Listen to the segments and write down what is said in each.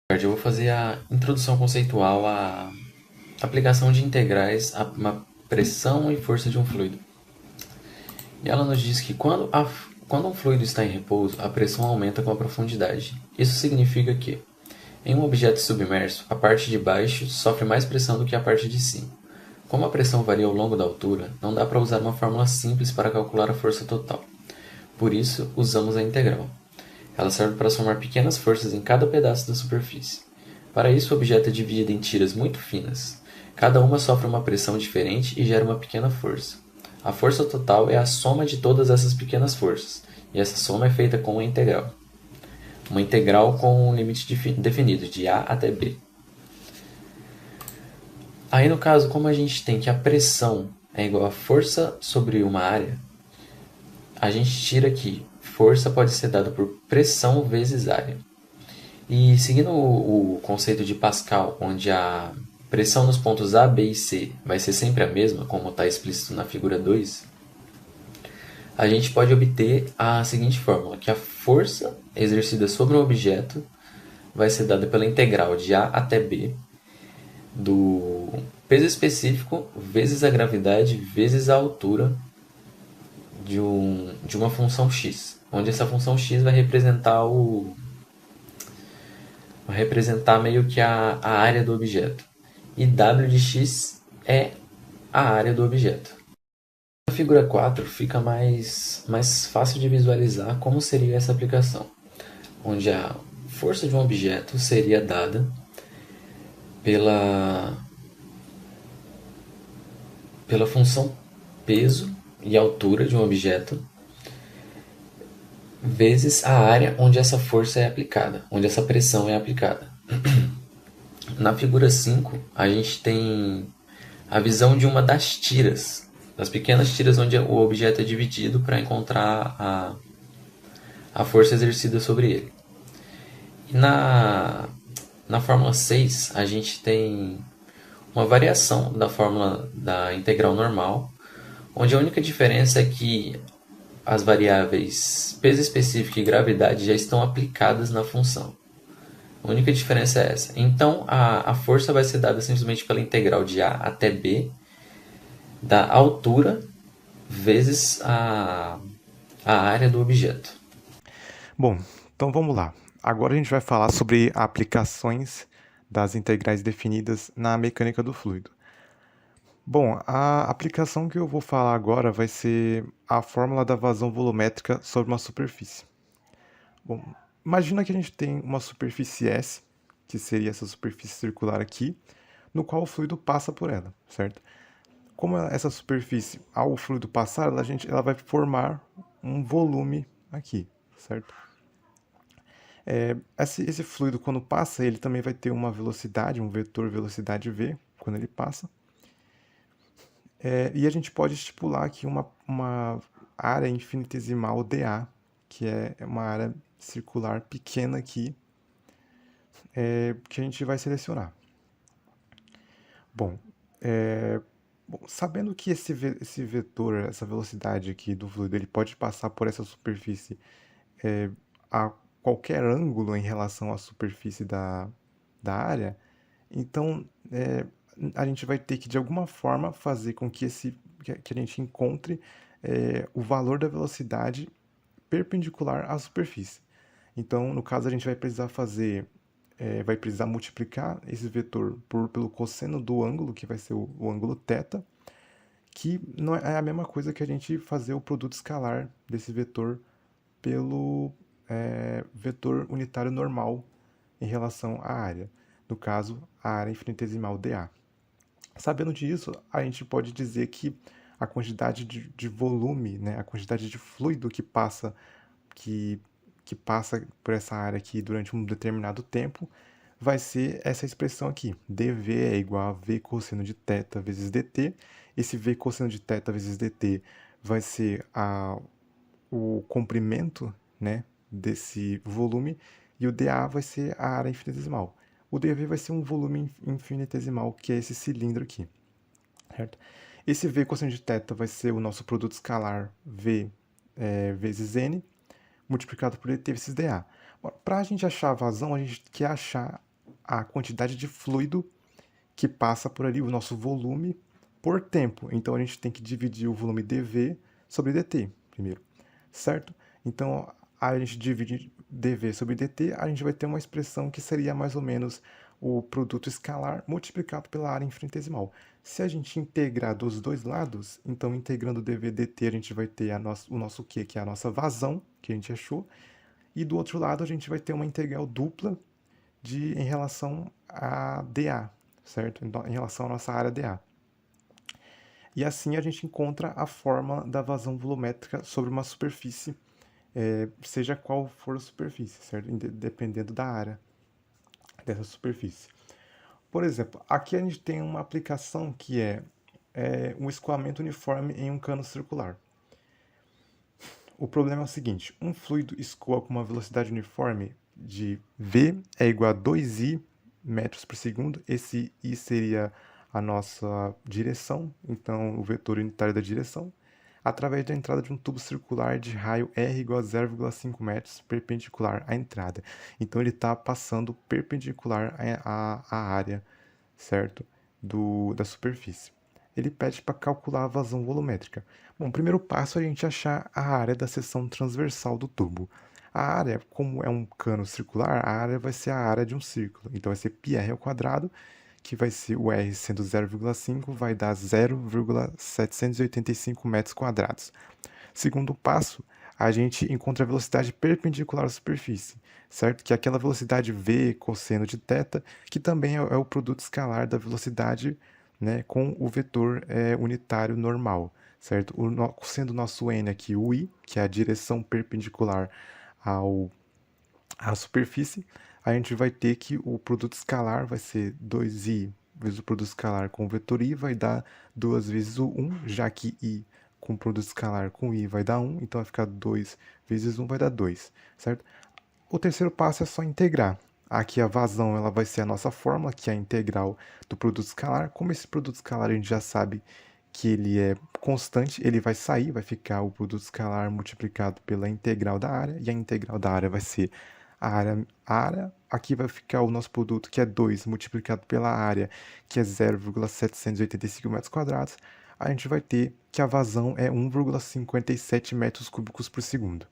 Eu vou fazer a introdução conceitual à aplicação de integrais a uma pressão e força de um fluido. E ela nos diz que quando um fluido está em repouso, a pressão aumenta com a profundidade. Isso significa que, em um objeto submerso, a parte de baixo sofre mais pressão do que a parte de cima. Como a pressão varia ao longo da altura, não dá para usar uma fórmula simples para calcular a força total. Por isso, usamos a integral. Ela serve para somar pequenas forças em cada pedaço da superfície. Para isso, o objeto é dividido em tiras muito finas. Cada uma sofre uma pressão diferente e gera uma pequena força. A força total é a soma de todas essas pequenas forças, e essa soma é feita com uma integral. Uma integral com um limite definido, de A até B. Aí, no caso, como a gente tem que a pressão é igual a força sobre uma área, a gente tira que força pode ser dada por pressão vezes área. E seguindo o conceito de Pascal, onde a pressão nos pontos A, B e C vai ser sempre a mesma, como está explícito na figura 2, a gente pode obter a seguinte fórmula, que a força exercida sobre um objeto vai ser dada pela integral de A até B do peso específico vezes a gravidade vezes a altura de uma função x, onde essa função x vai representar meio que a área do objeto. E w de x é a área do objeto. Na figura 4 fica mais fácil de visualizar como seria essa aplicação, onde a força de um objeto seria dada pela, pela função peso e altura de um objeto vezes a área onde essa força é aplicada, onde essa pressão é aplicada. Na figura 5, a gente tem a visão de uma das tiras, das pequenas tiras onde o objeto é dividido para encontrar a força exercida sobre ele. E na fórmula 6, a gente tem uma variação da fórmula da integral normal, onde a única diferença é que as variáveis peso específico e gravidade já estão aplicadas na função. A única diferença é essa. Então, a força vai ser dada simplesmente pela integral de A até B da altura vezes a área do objeto. Bom, então vamos lá. Agora a gente vai falar sobre aplicações das integrais definidas na mecânica do fluido. Bom, a aplicação que eu vou falar agora vai ser a fórmula da vazão volumétrica sobre uma superfície. Bom, imagina que a gente tem uma superfície S, que seria essa superfície circular aqui, no qual o fluido passa por ela, certo? Como essa superfície, ao fluido passar, ela vai formar um volume aqui, certo? Esse fluido, quando passa, ele também vai ter uma velocidade, um vetor velocidade v, quando ele passa. E a gente pode estipular aqui uma área infinitesimal dA, que é uma área circular pequena aqui, que a gente vai selecionar. Bom, sabendo que esse vetor, essa velocidade aqui do fluido, ele pode passar por essa superfície a qualquer ângulo em relação à superfície da área, então a gente vai ter que, de alguma forma, fazer com que a gente encontre o valor da velocidade perpendicular à superfície. Então, no caso, a gente vai precisar vai precisar multiplicar esse vetor pelo cosseno do ângulo, que vai ser o ângulo θ, que não é a mesma coisa que a gente fazer o produto escalar desse vetor pelo vetor unitário normal em relação à área. No caso, a área infinitesimal dA. Sabendo disso, a gente pode dizer que a quantidade de volume, né, a quantidade de fluido que passa por essa área aqui durante um determinado tempo vai ser essa expressão aqui. dV é igual a V cosseno de θ vezes dt. Esse V cosseno de θ vezes dt vai ser o comprimento, né, desse volume, e o dA vai ser a área infinitesimal. O dV vai ser um volume infinitesimal, que é esse cilindro aqui, certo? Esse V cosseno de θ vai ser o nosso produto escalar V vezes N, multiplicado por dt vezes dA. Para a gente achar a vazão, a gente quer achar a quantidade de fluido que passa por ali, o nosso volume por tempo. Então a gente tem que dividir o volume dV sobre dt primeiro, certo? Então a gente divide dV sobre dt, a gente vai ter uma expressão que seria mais ou menos o produto escalar multiplicado pela área infinitesimal. Se a gente integrar dos dois lados, então integrando dV dt a gente vai ter o nosso Q, que é a nossa vazão, que a gente achou, e do outro lado a gente vai ter uma integral dupla em relação a dA, certo? Em relação à nossa área dA. E assim a gente encontra a forma da vazão volumétrica sobre uma superfície, seja qual for a superfície, certo? Dependendo da área dessa superfície. Por exemplo, aqui a gente tem uma aplicação que é um escoamento uniforme em um cano circular. O problema é o seguinte, um fluido escoa com uma velocidade uniforme de V é igual a 2I metros por segundo. Esse I seria a nossa direção, então o vetor unitário da direção, através da entrada de um tubo circular de raio R igual a 0,5 metros perpendicular à entrada. Então ele está passando perpendicular à área, certo? Da superfície. Ele pede para calcular a vazão volumétrica. Bom, o primeiro passo é a gente achar a área da seção transversal do tubo. A área, como é um cano circular, a área vai ser a área de um círculo. Então vai ser πr ao quadrado, que vai ser o R sendo 0,5, vai dar 0,785 metros quadrados. Segundo passo, a gente encontra a velocidade perpendicular à superfície, certo? Que é aquela velocidade v cosseno de θ, que também é o produto escalar da velocidade, né, com o vetor unitário normal, certo? Sendo o nosso n aqui o i, que é a direção perpendicular à superfície, a gente vai ter que o produto escalar vai ser 2i vezes o produto escalar com o vetor i, vai dar 2 vezes o 1, já que i com o produto escalar com i vai dar 1, então vai ficar 2 vezes 1 vai dar 2, certo? O terceiro passo é só integrar. Aqui a vazão ela vai ser a nossa fórmula, que é a integral do produto escalar. Como esse produto escalar a gente já sabe que ele é constante, ele vai sair, vai ficar o produto escalar multiplicado pela integral da área, e a integral da área vai ser a área. Aqui vai ficar o nosso produto, que é 2, multiplicado pela área, que é 0,785 metros quadrados. A gente vai ter que a vazão é 1,57 metros cúbicos por segundo.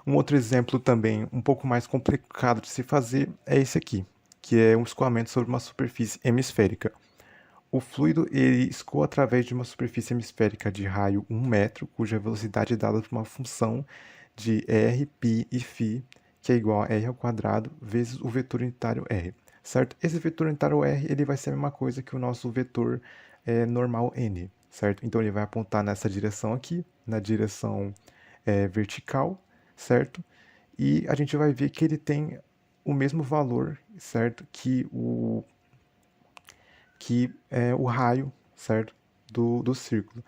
Um outro exemplo também um pouco mais complicado de se fazer é esse aqui, que é um escoamento sobre uma superfície hemisférica. O fluido ele escoa através de uma superfície hemisférica de raio 1 metro, cuja velocidade é dada por uma função de r, π e φ, que é igual a r ao quadrado vezes o vetor unitário r, certo? Esse vetor unitário r ele vai ser a mesma coisa que o nosso vetor normal n, certo? Então ele vai apontar nessa direção aqui, na direção vertical, certo? E a gente vai ver que ele tem o mesmo valor, certo? Que o raio, certo? Do círculo.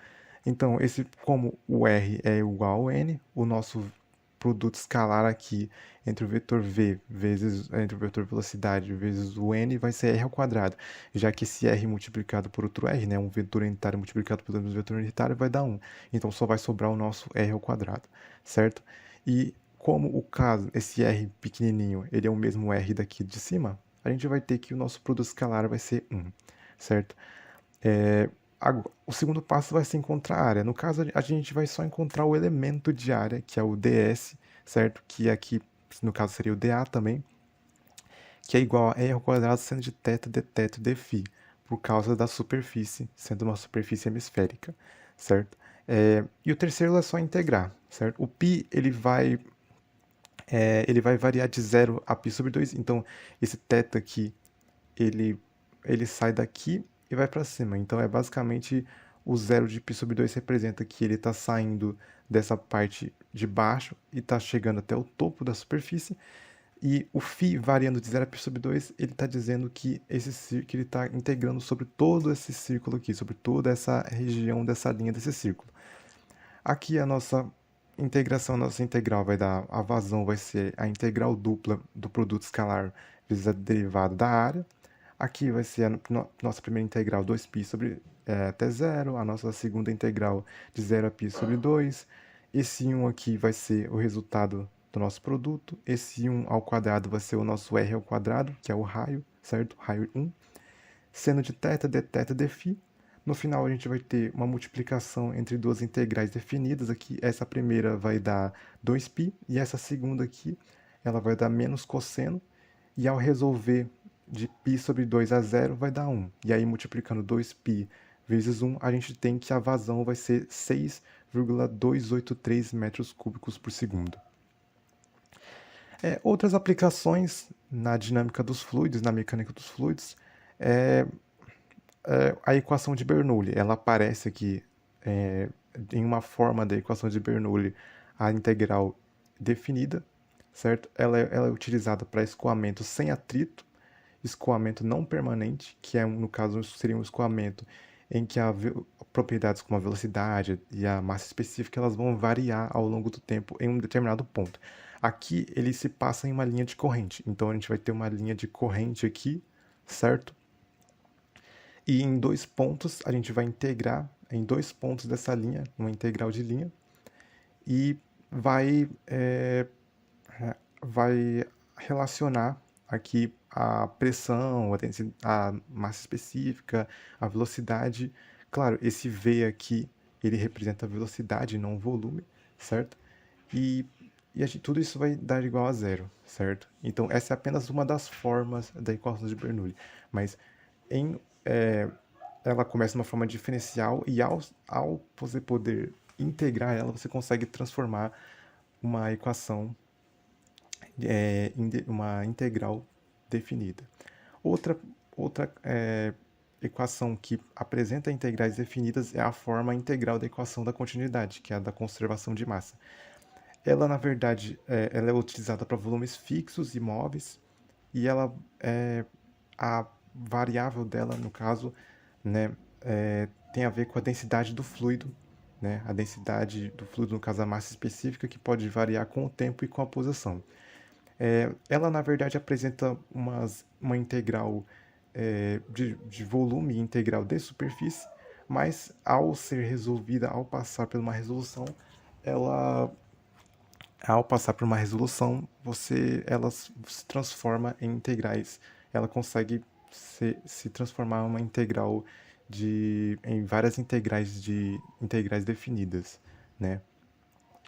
Então, como o R é igual ao N, o nosso produto escalar aqui entre o vetor V entre o vetor velocidade vezes o N vai ser R ao quadrado, já que esse R multiplicado por outro R, né, um vetor unitário multiplicado pelo mesmo vetor unitário vai dar 1. Então, só vai sobrar o nosso R ao quadrado, certo? E como esse R pequenininho, ele é o mesmo R daqui de cima, a gente vai ter que o nosso produto escalar vai ser 1, certo? O segundo passo vai ser encontrar a área. No caso, a gente vai só encontrar o elemento de área, que é o ds, certo? Que aqui, no caso, seria o dA também, que é igual a r ao quadrado seno de θ dθ dφ, por causa da superfície, sendo uma superfície hemisférica, certo? E o terceiro é só integrar, certo? O π, ele vai variar de 0 a π sobre 2, então esse θ aqui, ele sai daqui e vai para cima. Então é basicamente o 0 de π sobre 2 representa que ele está saindo dessa parte de baixo e está chegando até o topo da superfície. E o φ variando de 0 a π sobre 2, ele está dizendo que que ele está integrando sobre todo esse círculo aqui, sobre toda essa região dessa linha desse círculo. Aqui a nossa integral vai dar, a vazão vai ser a integral dupla do produto escalar vezes a derivada da área. Aqui vai ser a nossa primeira integral 2π sobre até 0, a nossa segunda integral de 0 a π sobre 2. Esse 1 aqui vai ser o resultado do nosso produto. Esse 1 ao quadrado vai ser o nosso R ao quadrado, que é o raio, certo? Raio 1. Seno de θ, dθ, dφ. No final a gente vai ter uma multiplicação entre duas integrais definidas aqui. Essa primeira vai dar 2π e essa segunda aqui ela vai dar menos cosseno. E ao resolver de π sobre 2 a 0 vai dar 1. E aí multiplicando 2π vezes 1, a gente tem que a vazão vai ser 6,283 metros cúbicos por segundo. Outras aplicações na dinâmica dos fluidos, na mecânica dos fluidos, a equação de Bernoulli. Ela aparece aqui em uma forma da equação de Bernoulli, a integral definida, certo? Ela é utilizada para escoamento sem atrito, escoamento não permanente, que no caso seria um escoamento em que propriedades como a velocidade e a massa específica elas vão variar ao longo do tempo em um determinado ponto. Aqui ele se passa em uma linha de corrente, então a gente vai ter uma linha de corrente aqui, certo? E em 2 pontos a gente vai integrar em 2 pontos dessa linha, uma integral de linha, e vai relacionar aqui a pressão, a massa específica, a velocidade. Claro, esse V aqui, ele representa a velocidade, não o volume, certo? E tudo isso vai dar igual a zero, certo? Então, essa é apenas uma das formas da equação de Bernoulli. Mas ela começa de uma forma diferencial e ao você poder integrar ela, você consegue transformar uma equação uma integral definida. Outra equação que apresenta integrais definidas é a forma integral da equação da continuidade, que é a da conservação de massa. Ela, na verdade, ela é utilizada para volumes fixos e móveis, e a variável dela, no caso, né, tem a ver com a densidade do fluido, né? A densidade do fluido, no caso, a massa específica, que pode variar com o tempo e com a posição. Ela, na verdade, apresenta uma integral de volume e integral de superfície, mas ao ser resolvida, ao passar por uma resolução, ela se transforma em integrais. Ela consegue se transformar em uma integral em várias integrais definidas, né?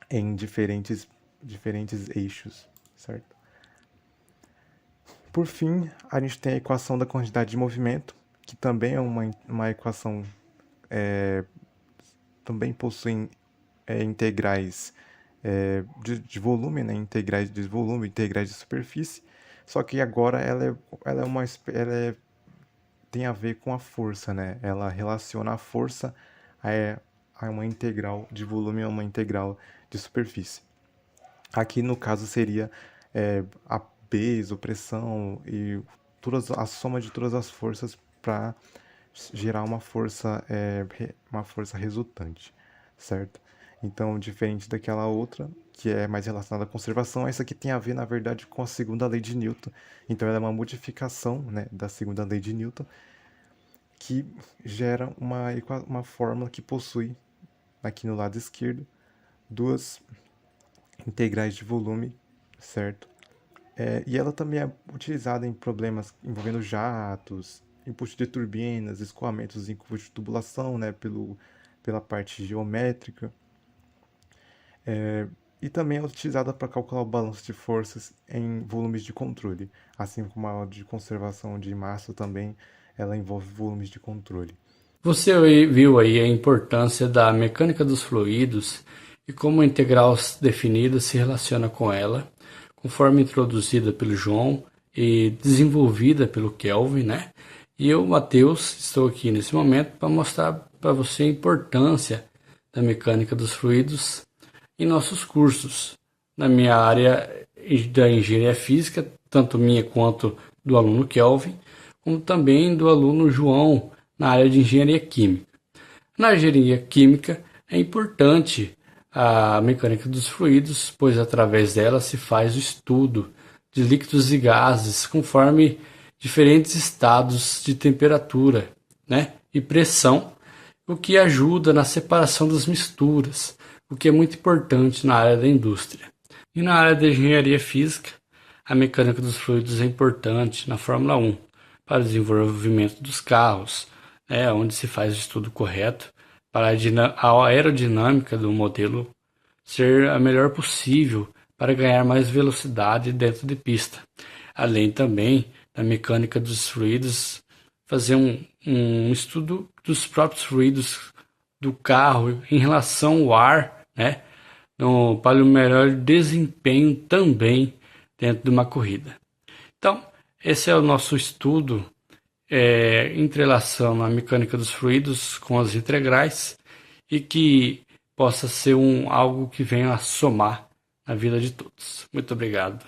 Em diferentes eixos, certo? Por fim, a gente tem a equação da quantidade de movimento, que também é uma equação, também possui integrais de volume, né? Integrais de volume, integrais de superfície, só que agora ela tem a ver com a força, né? Ela relaciona a força a uma integral de volume a uma integral de superfície. Aqui, no caso, seria a peso, pressão e a soma de todas as forças para gerar uma força resultante, certo? Então, diferente daquela outra, que é mais relacionada à conservação, essa aqui tem a ver, na verdade, com a segunda lei de Newton. Então, ela é uma modificação, né, da segunda lei de Newton, que gera uma fórmula que possui, aqui no lado esquerdo, duas integrais de volume, certo? E ela também é utilizada em problemas envolvendo jatos, input de turbinas, escoamentos em curva de tubulação, né, pela parte geométrica. E também é utilizada para calcular o balanço de forças em volumes de controle, assim como a de conservação de massa também, ela envolve volumes de controle. Você viu aí a importância da mecânica dos fluidos e como a integral definida se relaciona com ela, conforme introduzida pelo João e desenvolvida pelo Kelvin, né? E eu, Matheus, estou aqui nesse momento para mostrar para você a importância da mecânica dos fluidos em nossos cursos. Na minha área da engenharia física, tanto minha quanto do aluno Kelvin, como também do aluno João na área de engenharia química. Na engenharia química é importante a mecânica dos fluidos, pois através dela se faz o estudo de líquidos e gases conforme diferentes estados de temperatura, né, e pressão, o que ajuda na separação das misturas, o que é muito importante na área da indústria. E na área de engenharia física, a mecânica dos fluidos é importante na Fórmula 1 para o desenvolvimento dos carros, né, onde se faz o estudo correto para a aerodinâmica do modelo ser a melhor possível para ganhar mais velocidade dentro de pista. Além também da mecânica dos fluidos, fazer um estudo dos próprios fluidos do carro em relação ao ar, né, para o melhor desempenho também dentro de uma corrida. Então, esse é o nosso estudo entrelaçando a mecânica dos fluidos com as integrais e que possa ser algo que venha a somar na vida de todos. Muito obrigado.